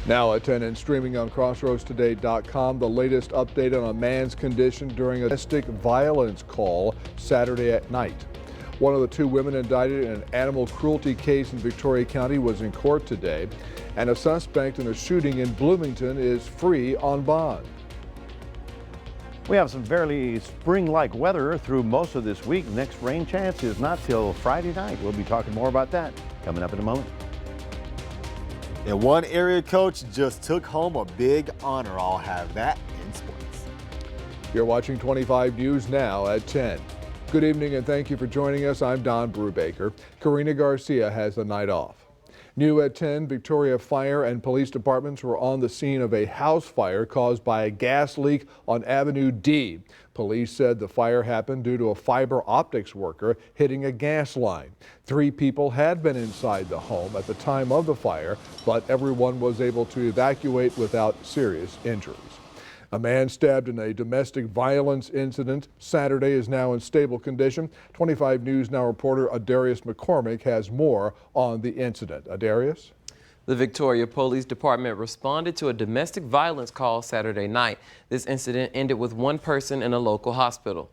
Now at 10 and streaming on crossroadstoday.com, the latest update on a man's condition during a domestic violence call Saturday at night. One of the two women indicted in an animal cruelty case in Victoria County was in court today, and a suspect in a shooting in Bloomington is free on bond. We have some fairly spring-like weather through most of this week. Next rain chance is not till Friday night. We'll be talking more about that coming up in a moment. And one area coach just took home a big honor. I'll have that in sports. You're watching 25 News now at 10. Good evening and thank you for joining us. I'm Don Brubaker. Karina Garcia has the night off. New at 10, Victoria Fire and Police Departments were on the scene of a house fire caused by a gas leak on Avenue D. Police said the fire happened due to a fiber optics worker hitting a gas line. 3 people had been inside the home at the time of the fire, but everyone was able to evacuate without serious injuries. A man stabbed in a domestic violence incident Saturday is now in stable condition. 25 News Now reporter Adarius McCormick has more on the incident. Adarius? The Victoria Police Department responded to a domestic violence call Saturday night. This incident ended with one person in a local hospital.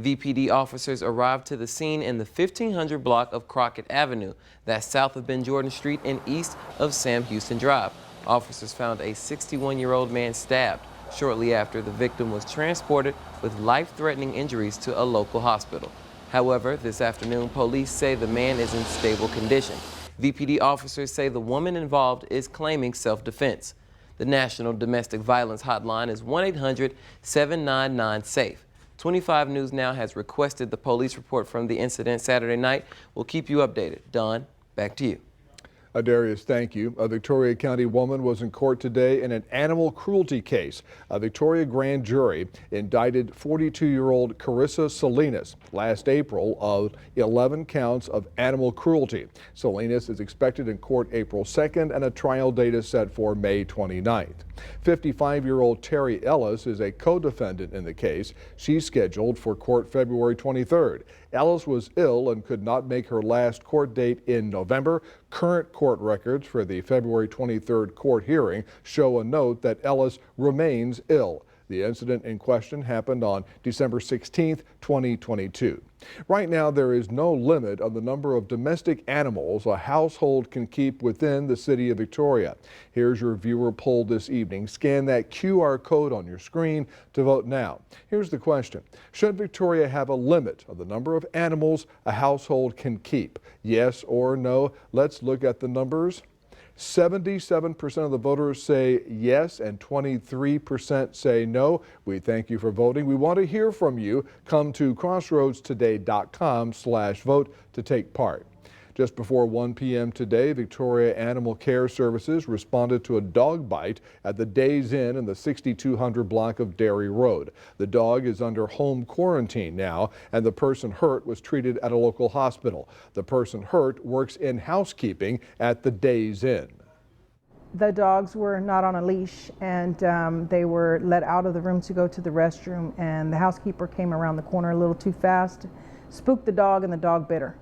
VPD officers arrived to the scene in the 1500 block of Crockett Avenue, that's south of Ben Jordan Street and east of Sam Houston Drive. Officers found a 61-year-old man stabbed. Shortly after, the victim was transported with life-threatening injuries to a local hospital. However, this afternoon, police say the man is in stable condition. VPD officers say the woman involved is claiming self-defense. The National Domestic Violence Hotline is 1-800-799-SAFE. 25 News Now has requested the police report from the incident Saturday night. We'll keep you updated. Don, back to you. Darius, thank you. A Victoria County woman was in court today in an animal cruelty case. A Victoria grand jury indicted 42-year-old Carissa Salinas last April of 11 counts of animal cruelty. Salinas is expected in court April 2nd, and a trial date is set for May 29th. 55-year-old Terry Ellis is a co-defendant in the case. She's scheduled for court February 23rd. Ellis was ill and could not make her last court date in November. Current court records for the February 23rd court hearing show a note that Ellis remains ill. The incident in question happened on December 16, 2022. Right now, there is no limit on the number of domestic animals a household can keep within the city of Victoria. Here's your viewer poll this evening. Scan that QR code on your screen to vote now. Here's the question. Should Victoria have a limit on the number of animals a household can keep? Yes or no? Let's look at the numbers. 77% of the voters say yes and 23% say no. We thank you for voting. We want to hear from you. Come to crossroadstoday.com/vote to take part. Just before 1 p.m. today, Victoria Animal Care Services responded to a dog bite at the Days Inn in the 6200 block of Dairy Road. The dog is under home quarantine now, and the person hurt was treated at a local hospital. The person hurt works in housekeeping at the Days Inn. The dogs were not on a leash, and they were let out of the room to go to the restroom, and the housekeeper came around the corner a little too fast, spooked the dog, and the dog bit her.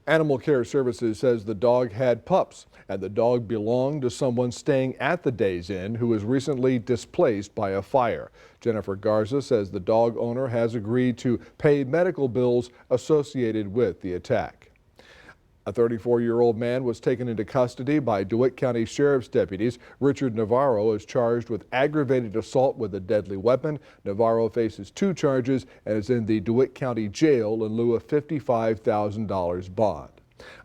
Animal Care Services says the dog had pups, and the dog belonged to someone staying at the Days Inn who was recently displaced by a fire. Jennifer Garza says the dog owner has agreed to pay medical bills associated with the attack. A 34-year-old man was taken into custody by DeWitt County Sheriff's deputies. Richard Navarro is charged with aggravated assault with a deadly weapon. Navarro faces 2 charges and is in the DeWitt County Jail in lieu of $55,000 bond.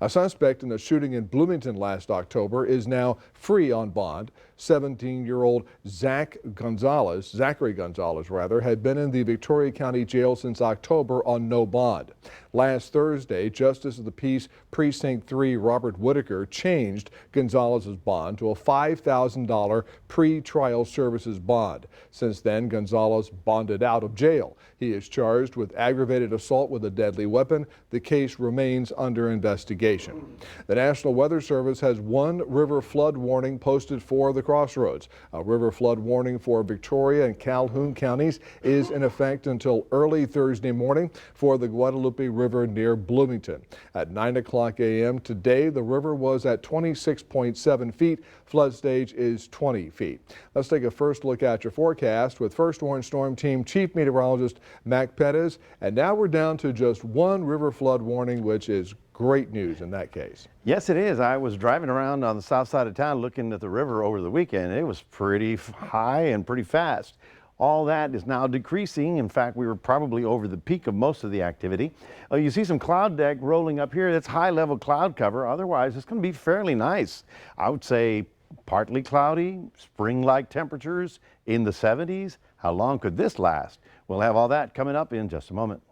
A suspect in a shooting in Bloomington last October is now free on bond. 17-year-old Zachary Gonzalez, had been in the Victoria County Jail since October on no bond. Last Thursday, Justice of the Peace Precinct 3 Robert Whitaker changed Gonzalez's bond to a $5,000 pre-trial services bond. Since then, Gonzalez bonded out of jail. He is charged with aggravated assault with a deadly weapon. The case remains under investigation. investigation. The National Weather Service has one river flood warning posted for the Crossroads. A river flood warning for Victoria and Calhoun counties is in effect until early Thursday morning for the Guadalupe River near Bloomington. At 9 o'clock a.m. today, the river was at 26.7 feet. Flood stage is 20 feet. Let's take a first look at your forecast with First Warn Storm Team Chief Meteorologist Mac Pettis. And now we're down to just one river flood warning, which is great news in that case. Yes, it is. I was driving around on the south side of town looking at the river over the weekend. It was pretty high and pretty fast. All that is now decreasing. In fact, we were probably over the peak of most of the activity. You see some cloud deck rolling up here. That's high level cloud cover. Otherwise, it's going to be fairly nice. I would say partly cloudy, spring-like temperatures in the 70s. How long could this last? We'll have all that coming up in just a moment.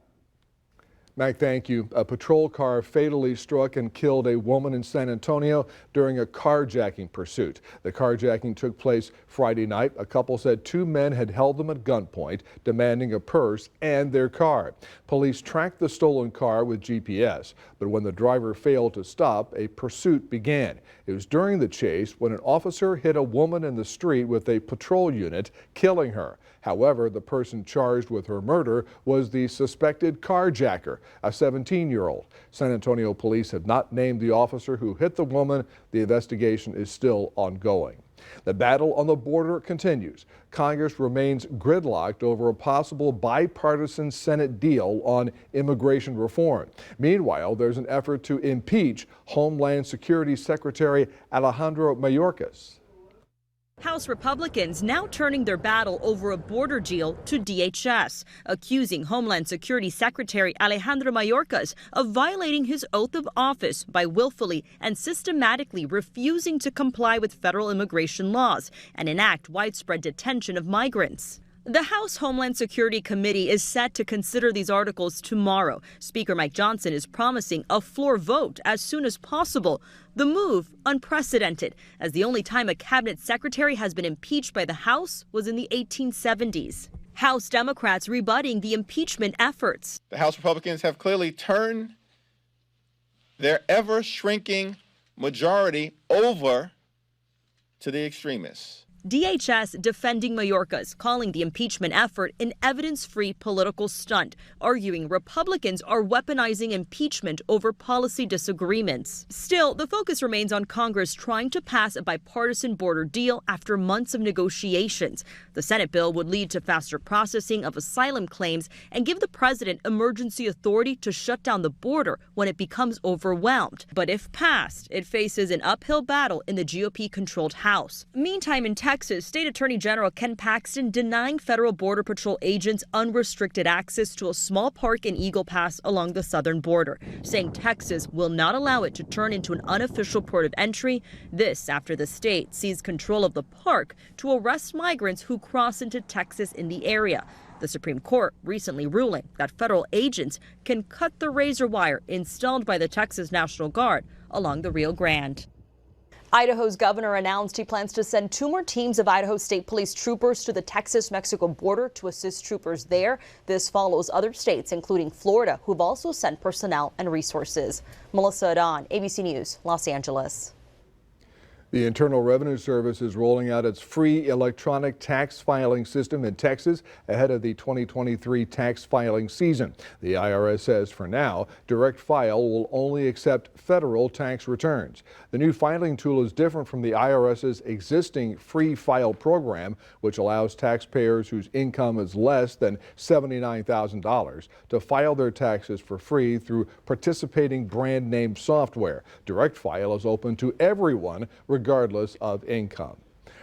Mac, thank you. A patrol car fatally struck and killed a woman in San Antonio during a carjacking pursuit. The carjacking took place Friday night. A couple said two men had held them at gunpoint, demanding a purse and their car. Police tracked the stolen car with GPS, but when the driver failed to stop, a pursuit began. It was during the chase when an officer hit a woman in the street with a patrol unit, killing her. However, the person charged with her murder was the suspected carjacker, a 17-year-old. San Antonio police have not named the officer who hit the woman. The investigation is still ongoing. The battle on the border continues. Congress remains gridlocked over a possible bipartisan Senate deal on immigration reform. Meanwhile, there's an effort to impeach Homeland Security Secretary Alejandro Mayorkas. House Republicans now turning their battle over a border deal to DHS, accusing Homeland Security Secretary Alejandro Mayorkas of violating his oath of office by willfully and systematically refusing to comply with federal immigration laws and enact widespread detention of migrants. The House Homeland Security Committee is set to consider these articles tomorrow. Speaker Mike Johnson is promising a floor vote as soon as possible. The move unprecedented, as the only time a cabinet secretary has been impeached by the House was in the 1870s. House Democrats rebutting the impeachment efforts. The House Republicans have clearly turned their ever-shrinking majority over to the extremists. DHS defending Mayorkas, calling the impeachment effort an evidence-free political stunt, arguing Republicans are weaponizing impeachment over policy disagreements. Still, the focus remains on Congress trying to pass a bipartisan border deal after months of negotiations. The Senate bill would lead to faster processing of asylum claims and give the president emergency authority to shut down the border when it becomes overwhelmed. But if passed, it faces an uphill battle in the GOP-controlled House. Meantime, in Texas, State Attorney General Ken Paxton denying Federal Border Patrol agents unrestricted access to a small park in Eagle Pass along the southern border, saying Texas will not allow it to turn into an unofficial port of entry. This after the state seized control of the park to arrest migrants who cross into Texas in the area. The Supreme Court recently ruling that federal agents can cut the razor wire installed by the Texas National Guard along the Rio Grande. Idaho's governor announced he plans to send 2 more teams of Idaho State Police troopers to the Texas-Mexico border to assist troopers there. This follows other states, including Florida, who've also sent personnel and resources. Melissa Adon, ABC News, Los Angeles. The Internal Revenue Service is rolling out its free electronic tax filing system in Texas ahead of the 2023 tax filing season. The IRS says for now, Direct File will only accept federal tax returns. The new filing tool is different from the IRS's existing free file program, which allows taxpayers whose income is less than $79,000 to file their taxes for free through participating brand name software. Direct File is open to everyone, regardless of income.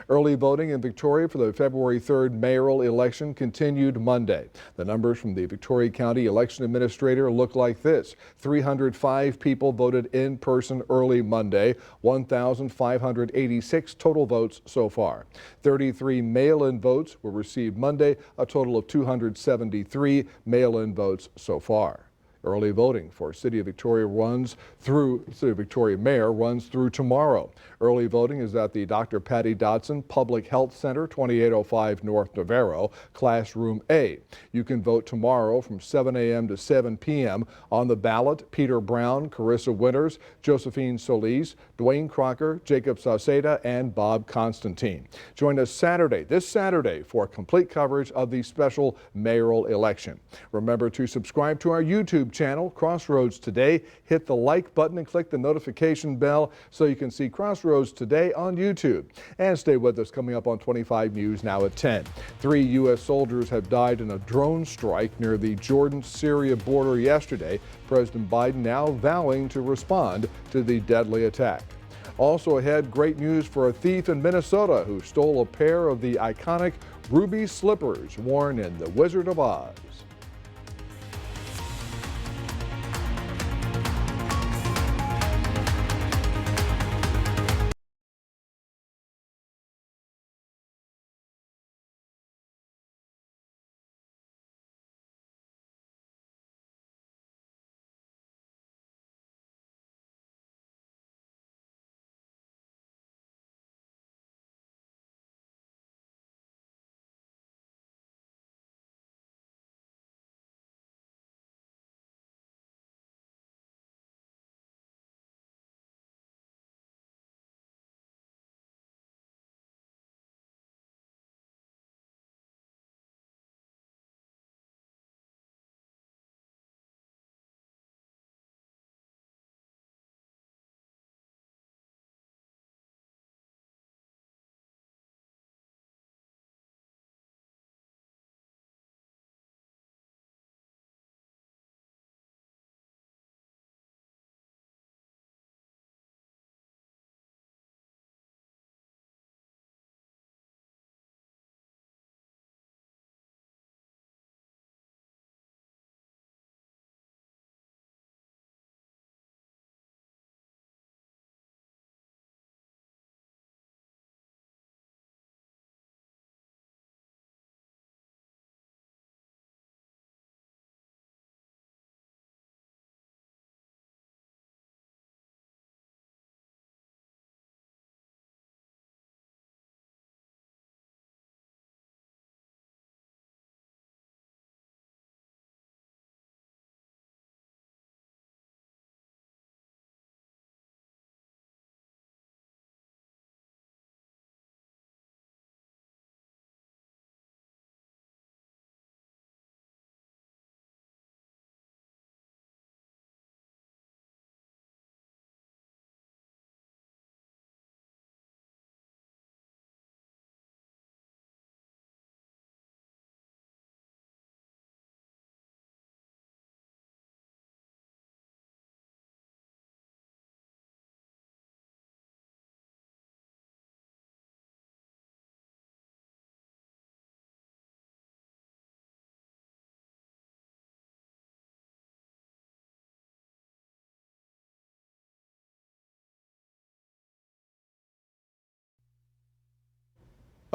Early voting in Victoria for the February 3rd mayoral election continued Monday. The numbers from the Victoria County Election Administrator look like this. 305 people voted in person early Monday, 1,586 total votes so far. 33 mail-in votes were received Monday, a total of 273 mail-in votes so far. Early voting for City of Victoria Mayor runs through tomorrow. Early voting is at the Dr. Patty Dodson Public Health Center, 2805 North Navarro, Classroom A. You can vote tomorrow from 7 a.m. to 7 p.m. On the ballot, Peter Brown, Carissa Winters, Josephine Solis, Dwayne Crocker, Jacob Sauceda, and Bob Constantine. Join us this Saturday, for complete coverage of the special mayoral election. Remember to subscribe to our YouTube channel, Crossroads Today. Hit the like button and click the notification bell so you can see Crossroads Today on YouTube. And stay with us, coming up on 25 News now at 10. 3 U.S. soldiers have died in a drone strike near the Jordan-Syria border yesterday. President Biden now vowing to respond to the deadly attack. Also ahead, great news for a thief in Minnesota who stole a pair of the iconic ruby slippers worn in The Wizard of Oz.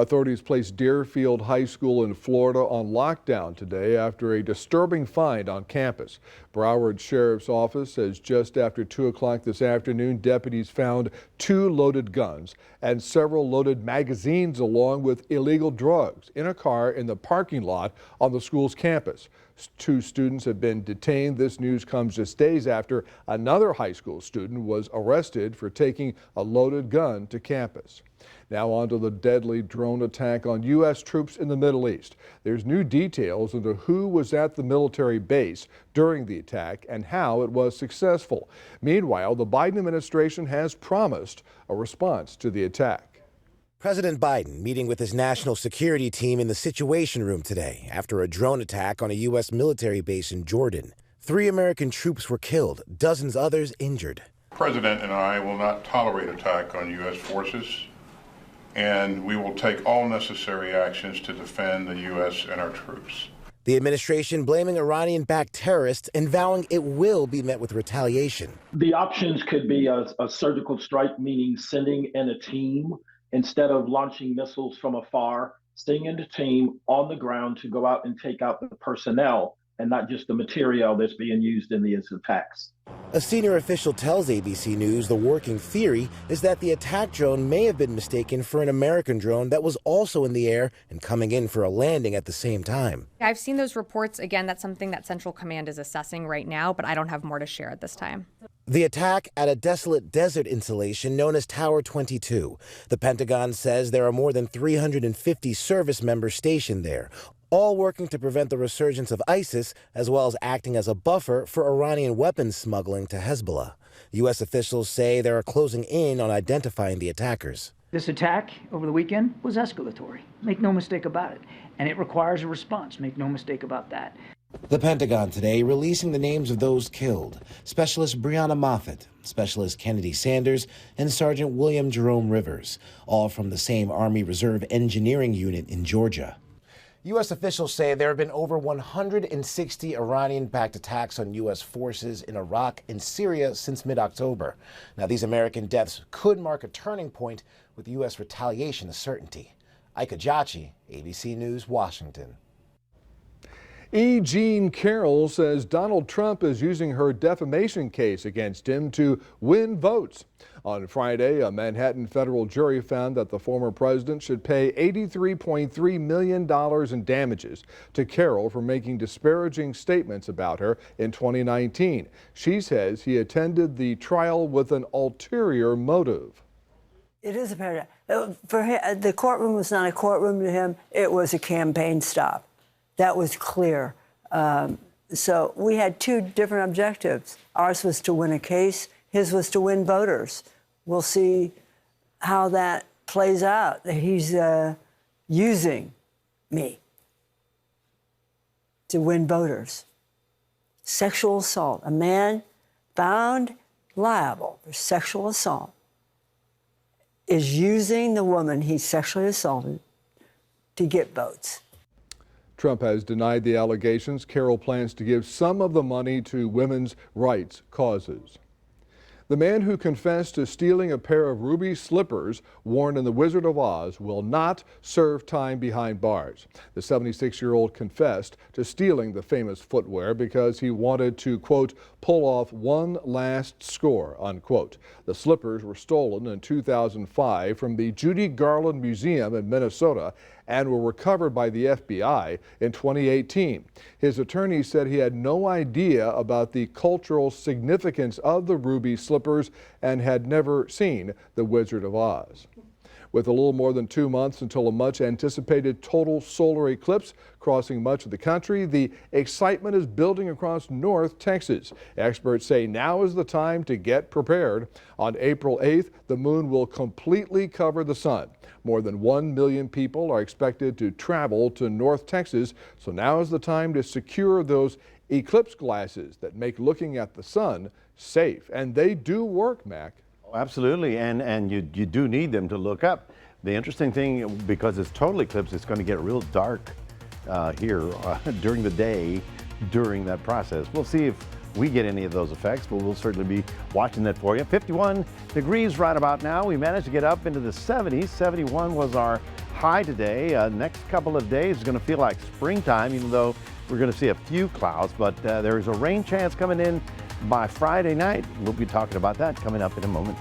Authorities placed Deerfield High School in Florida on lockdown today after a disturbing find on campus. Broward Sheriff's Office says just after 2 o'clock this afternoon, deputies found 2 loaded guns and several loaded magazines along with illegal drugs in a car in the parking lot on the school's campus. 2 students have been detained. This news comes just days after another high school student was arrested for taking a loaded gun to campus. Now on to the deadly drone attack on U.S. troops in the Middle East. There's new details into who was at the military base during the attack and how it was successful. Meanwhile, the Biden administration has promised a response to the attack. President Biden meeting with his national security team in the Situation Room today after a drone attack on a U.S. military base in Jordan. 3 American troops were killed, dozens others injured. The President and I will not tolerate attack on U.S. forces, and we will take all necessary actions to defend the U.S. and our troops. The administration blaming Iranian-backed terrorists and vowing it will be met with retaliation. The options could be a surgical strike, meaning sending in a team instead of launching missiles from afar, sending in a team on the ground to go out and take out the personnel and not just the material that's being used in these attacks. A senior official tells ABC News the working theory is that the attack drone may have been mistaken for an American drone that was also in the air and coming in for a landing at the same time. I've seen those reports. Again, that's something that Central Command is assessing right now, but I don't have more to share at this time. The attack at a desolate desert installation known as Tower 22. The Pentagon says there are more than 350 service members stationed there, all working to prevent the resurgence of ISIS, as well as acting as a buffer for Iranian weapons smuggling to Hezbollah. U.S. officials say they are closing in on identifying the attackers. This attack over the weekend was escalatory. Make no mistake about it. And it requires a response. Make no mistake about that. The Pentagon today releasing the names of those killed. Specialist Breonna Moffett, Specialist Kennedy Sanders, and Sergeant William Jerome Rivers, all from the same Army Reserve Engineering Unit in Georgia. U.S. officials say there have been over 160 Iranian-backed attacks on U.S. forces in Iraq and Syria since mid-October. Now, these American deaths could mark a turning point with U.S. retaliation a certainty. Ika Jachi, ABC News, Washington. E. Jean Carroll says Donald Trump is using her defamation case against him to win votes. On Friday, a Manhattan federal jury found that the former president should pay $83.3 million in damages to Carroll for making disparaging statements about her in 2019. She says he attended the trial with an ulterior motive. It is a paradox. For him, the courtroom was not a courtroom to him. It was a campaign stop. That was clear. So we had two different objectives. Ours was to win a case. His was to win voters. We'll see how that plays out. He's using me to win voters. Sexual assault. A man found liable for sexual assault is using the woman he sexually assaulted to get votes. Trump has denied the allegations. Carroll plans to give some of the money to women's rights causes. The man who confessed to stealing a pair of ruby slippers worn in The Wizard of Oz will not serve time behind bars. The 76-year-old confessed to stealing the famous footwear because he wanted to, quote, pull off one last score, unquote. The slippers were stolen in 2005 from the Judy Garland Museum in Minnesota and were recovered by the FBI in 2018. His attorney said he had no idea about the cultural significance of the ruby slippers and had never seen The Wizard of Oz. With a little more than 2 months until a much anticipated total solar eclipse crossing much of the country, the excitement is building across North Texas. Experts say now is the time to get prepared. On April 8th, the moon will completely cover the sun. More than 1 million people are expected to travel to North Texas, so now is the time to secure those eclipse glasses that make looking at the sun safe. And they do work, Mac. Oh, absolutely, and you do need them to look up. The interesting thing, because it's total eclipse, it's going to get real dark here during the day during that process. We'll see if we get any of those effects, but we'll certainly be watching that for you. 51 degrees right about now. We managed to get up into the 70s. 71 was our high today. Next couple of days is going to feel like springtime, even though we're going to see a few clouds, but there is a rain chance coming in by Friday night. We'll be talking about that coming up in a moment.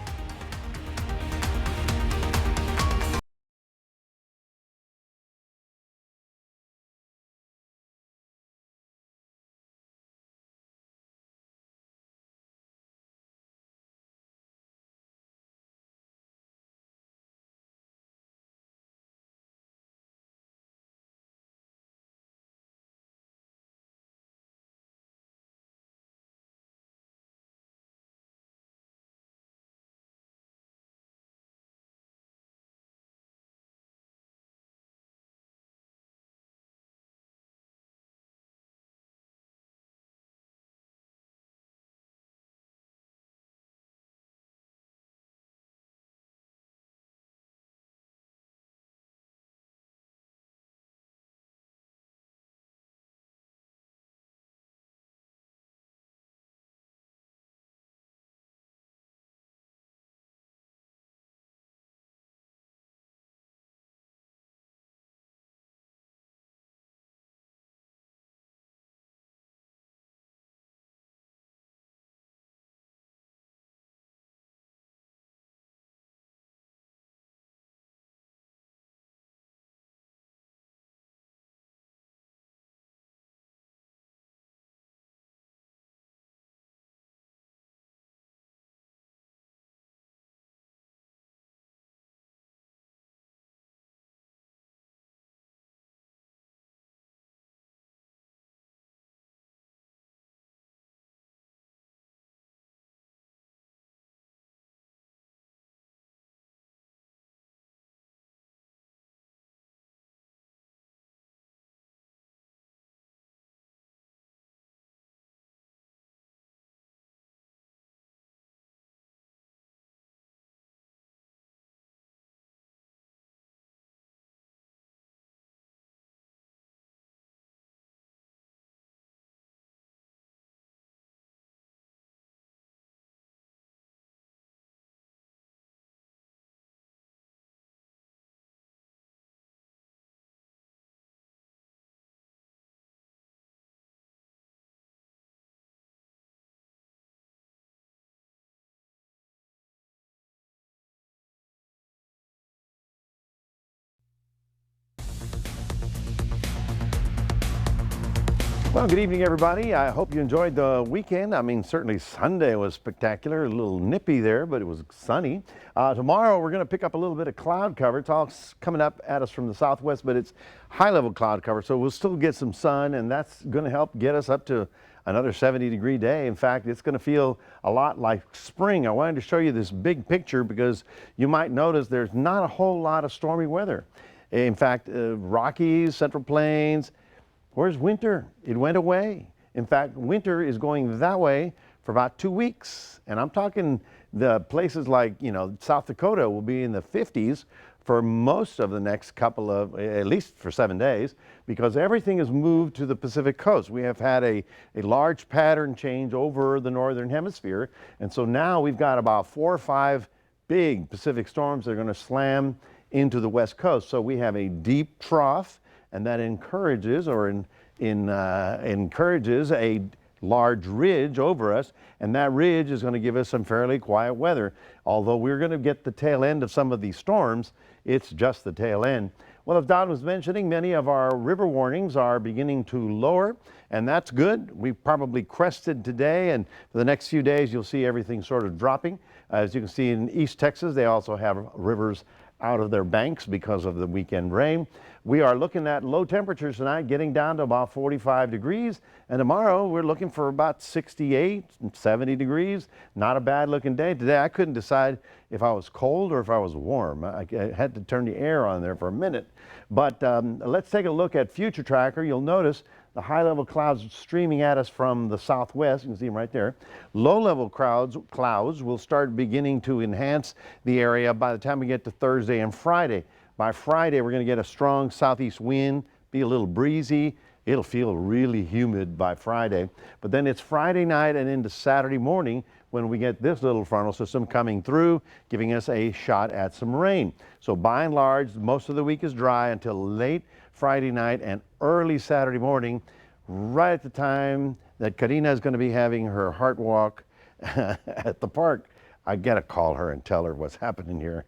Well, good evening, everybody. I hope you enjoyed the weekend. I mean, certainly Sunday was spectacular, a little nippy there, but it was sunny. Tomorrow, we're going to pick up a little bit of cloud cover. It's all coming up at us from the southwest, but it's high-level cloud cover, so we'll still get some sun, and that's going to help get us up to another 70-degree day. In fact, it's going to feel a lot like spring. I wanted to show you this big picture because you might notice there's not a whole lot of stormy weather. In fact, Rockies, Central Plains, where's winter? It went away. In fact, winter is going that way for about 2 weeks. And I'm talking the places like, South Dakota will be in the 50s for most of the next couple of, at least for 7 days, because everything has moved to the Pacific coast. We have had a large pattern change over the northern hemisphere. And so now we've got about 4 or 5 big Pacific storms that are going to slam into the west coast. So we have a deep trough, and that encourages encourages a large ridge over us, and that ridge is going to give us some fairly quiet weather. Although we're going to get the tail end of some of these storms, it's just the tail end. Well, as Don was mentioning, many of our river warnings are beginning to lower, and that's good. We've probably crested today, and for the next few days you'll see everything sort of dropping. As you can see in East Texas, they also have rivers out of their banks because of the weekend rain. We are looking at low temperatures tonight, getting down to about 45 degrees. And tomorrow we're looking for about 68 and 70 degrees. Not a bad looking day. Today I couldn't decide if I was cold or if I was warm. I had to turn the air on there for a minute. But let's take a look at Future Tracker. You'll notice the high-level clouds streaming at us from the southwest. You can see them right there. Low-level clouds will start beginning to enhance the area by the time we get to Thursday and Friday. By Friday, we're going to get a strong southeast wind, be a little breezy. It'll feel really humid by Friday. But then it's Friday night and into Saturday morning when we get this little frontal system coming through, giving us a shot at some rain. So by and large, most of the week is dry until late Friday night and early Saturday morning, right at the time that Karina is going to be having her heart walk at the park. I got to call her and tell her what's happening here.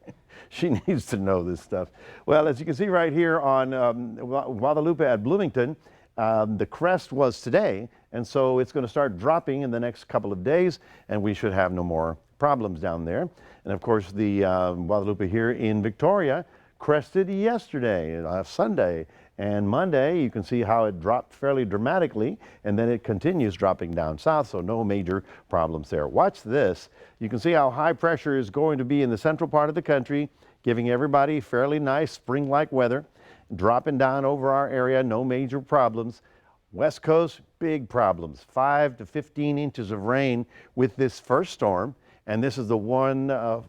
She needs to know this stuff. Well, as you can see right here on Guadalupe at Bloomington, the crest was today, and so it's going to start dropping in the next couple of days, and we should have no more problems down there. And of course, the Guadalupe here in Victoria crested yesterday, Sunday, and Monday. You can see how it dropped fairly dramatically, and then it continues dropping down south, so no major problems there. Watch this. You can see how high pressure is going to be in the central part of the country, giving everybody fairly nice spring-like weather, dropping down over our area, no major problems. West Coast, big problems, 5 to 15 inches of rain with this first storm, and this is the one of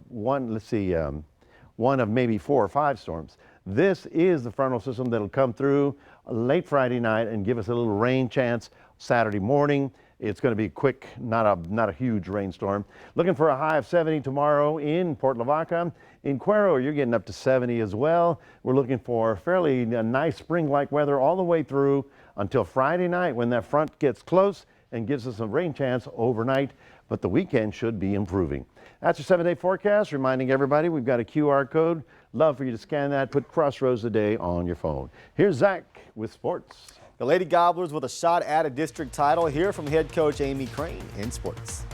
maybe 4 or 5 storms. This is the frontal system that'll come through late Friday night and give us a little rain chance Saturday morning. It's going to be quick, not a huge rainstorm. Looking for a high of 70 tomorrow in Port Lavaca. In Cuero, you're getting up to 70 as well. We're looking for fairly nice spring-like weather all the way through until Friday night when that front gets close and gives us a rain chance overnight, but the weekend should be improving. That's your 7-day forecast, reminding everybody we've got a QR code. Love for you to scan that, put Crossroads Today on your phone. Here's Zach with sports. The Lady Gobblers with a shot at a district title. Here from head coach Amy Crane in sports.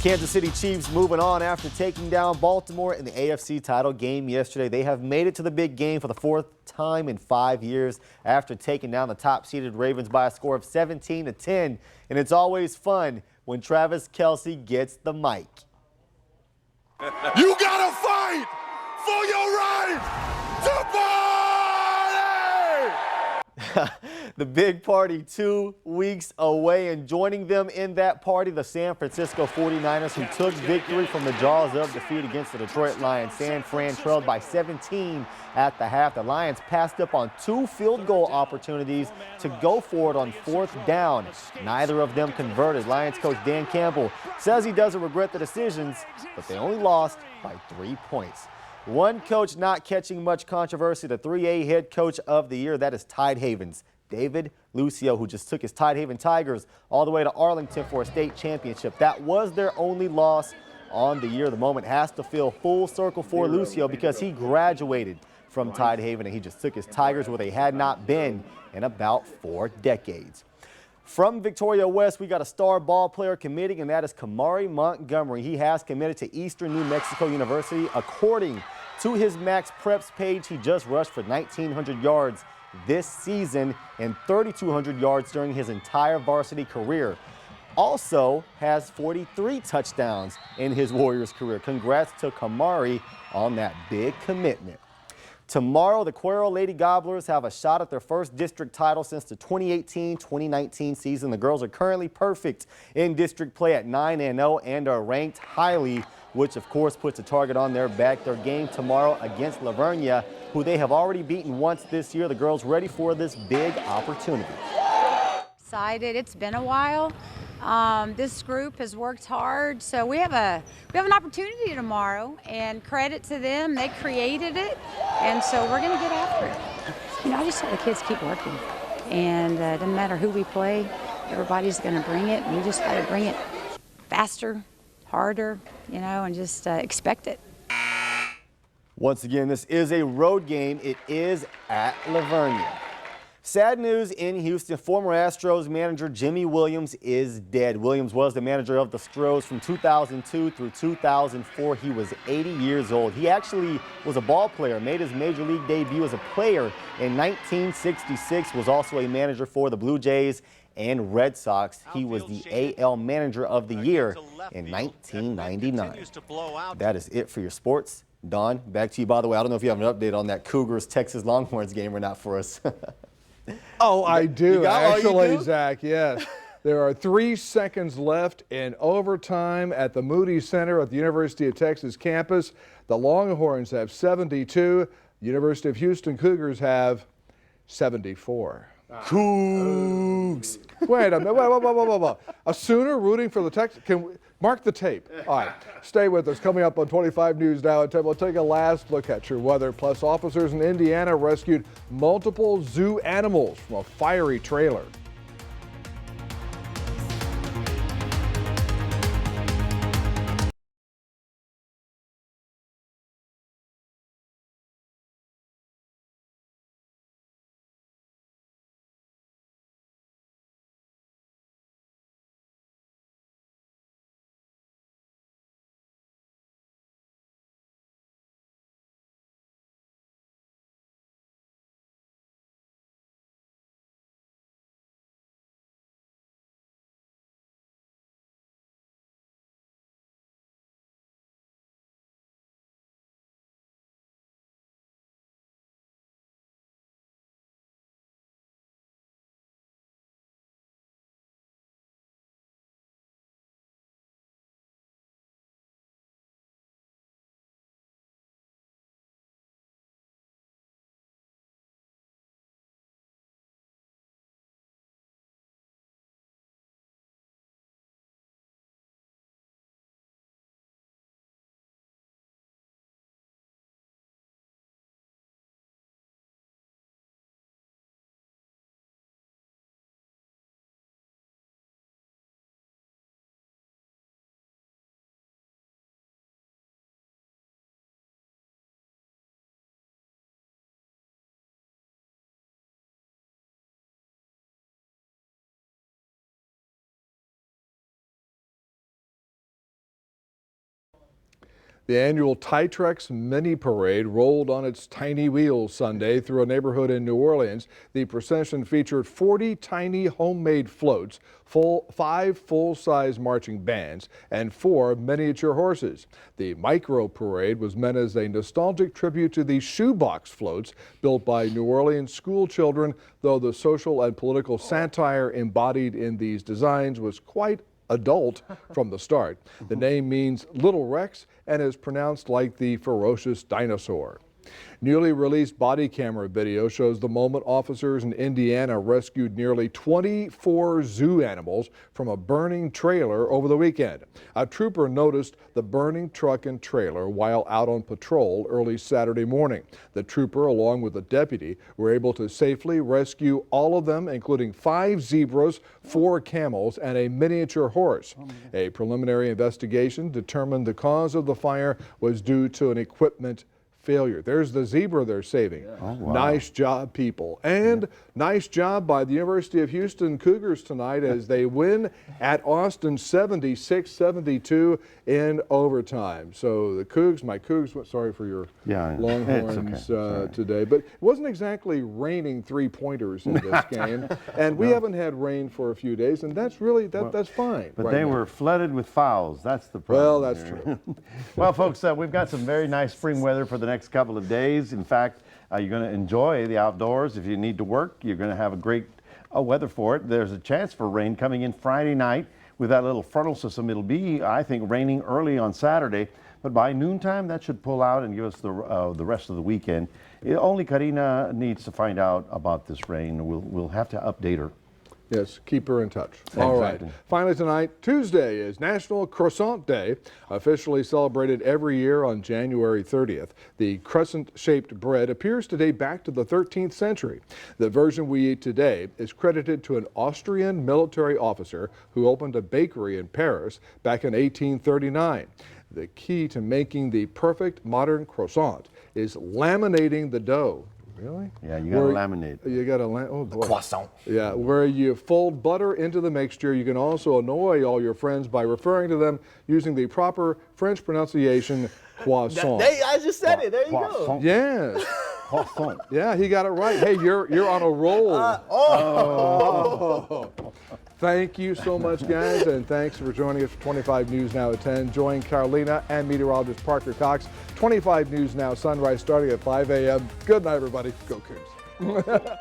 Kansas City Chiefs moving on after taking down Baltimore in the AFC title game yesterday. They have made it to the big game for the 4th time in 5 years after taking down the top-seeded Ravens by a score of 17-10. And it's always fun when Travis Kelce gets the mic. You gotta fight for your right to party! The big party 2 weeks away, and joining them in that party, the San Francisco 49ers, who took victory from the jaws of defeat against the Detroit Lions. San Fran trailed by 17 at the half. The Lions passed up on 2 field goal opportunities to go for it on 4th down. Neither of them converted. Lions coach Dan Campbell says he doesn't regret the decisions, but they only lost by 3 points. One coach not catching much controversy, the 3A head coach of the year, that is Tidehaven's David Lucio, who just took his Tidehaven Tigers all the way to Arlington for a state championship. That was their only loss on the year. The moment has to feel full circle for Lucio because he graduated from Tidehaven and he just took his Tigers where they had not been in about 4 decades. From Victoria West, we got a star ball player committing, and that is Kamari Montgomery. He has committed to Eastern New Mexico University. According to his Max Preps page, he just rushed for 1,900 yards this season and 3,200 yards during his entire varsity career. Also has 43 touchdowns in his Warriors career. Congrats to Kamari on that big commitment. Tomorrow, the Cuero Lady Gobblers have a shot at their first district title since the 2018-2019 season. The girls are currently perfect in district play at 9-0 and are ranked highly, which of course puts a target on their back. Their game tomorrow against Lavernia, who they have already beaten once this year. The girls ready for this big opportunity. Excited. It's been a while. This group has worked hard, so we have an opportunity tomorrow, and credit to them. They created it, and so we're going to get after it. You know, I just tell the kids keep working, and it doesn't matter who we play. Everybody's going to bring it, and we just got to bring it faster, harder, you know, and just expect it. Once again, this is a road game. It is at Lavernia. Sad news in Houston. Former Astros manager Jimmy Williams is dead. Williams was the manager of the Stros from 2002 through 2004. He was 80 years old. He actually was a ball player, made his major league debut as a player in 1966, was also a manager for the Blue Jays and Red Sox. He was the AL Manager of the Year in 1999. That is it for your sports. Don, back to you. By the way, I don't know if you have an update on that Cougars-Texas Longhorns game or not for us. Oh, I do. Actually, you do? Zach, yes. There are 3 seconds left in overtime at the Moody Center at the University of Texas campus. The Longhorns have 72. University of Houston Cougars have 74. Cougs. Wait a minute. Whoa. A Sooner rooting for the Texans. Can we mark the tape? All right. Stay with us. Coming up on 25 News Now at 10, we'll take a last look at your weather. Plus, officers in Indiana rescued multiple zoo animals from a fiery trailer. The annual Titrex Mini Parade rolled on its tiny wheels Sunday through a neighborhood in New Orleans. The procession featured 40 tiny homemade floats, 5 full-size marching bands, and 4 miniature horses. The micro parade was meant as a nostalgic tribute to the shoebox floats built by New Orleans school children, though the social and political satire embodied in these designs was quite adult from the start. The name means Little Rex and is pronounced like the ferocious dinosaur. Newly released body camera video shows the moment officers in Indiana rescued nearly 24 zoo animals from a burning trailer over the weekend. A trooper noticed the burning truck and trailer while out on patrol early Saturday morning. The trooper, along with the deputy, were able to safely rescue all of them, including 5 zebras, 4 camels, and a miniature horse. A preliminary investigation determined the cause of the fire was due to an equipment failure. There's the zebra they're saving. Oh, wow. Nice job, people. And nice job by the University of Houston Cougars tonight as they win at Austin 76-72 in overtime. So the Cougs, my Cougs, sorry for your Longhorns today, but it wasn't exactly raining 3-pointers in this game. And we haven't had rain for a few days, and that's really, that's fine. But they were flooded with fouls. That's the problem. Well, that's true. Well, folks, we've got some very nice spring weather for the next couple of days. In fact, you're going to enjoy the outdoors. If you need to work, you're going to have a great weather for it. There's a chance for rain coming in Friday night with that little frontal system. It'll be, I think, raining early on Saturday, but by noontime that should pull out and give us the rest of the weekend. Only Karina needs to find out about this rain. We'll have to update her. Yes, keep her in touch. All right. Finally tonight, Tuesday is National Croissant Day, officially celebrated every year on January 30th. The crescent-shaped bread appears to date back to the 13th century. The version we eat today is credited to an Austrian military officer who opened a bakery in Paris back in 1839. The key to making the perfect modern croissant is laminating the dough. Really? Yeah, you got to laminate. You got to croissant. Yeah, where you fold butter into the mixture. You can also annoy all your friends by referring to them using the proper French pronunciation, croissant. I just said it. There you go. Yes. Croissant. Yeah, he got it right. Hey, you're on a roll. Thank you so much, guys, and thanks for joining us for 25 News Now at 10. Join Carolina and meteorologist Parker Cox. 25 News Now Sunrise starting at 5 a.m. Good night, everybody. Go Cougs.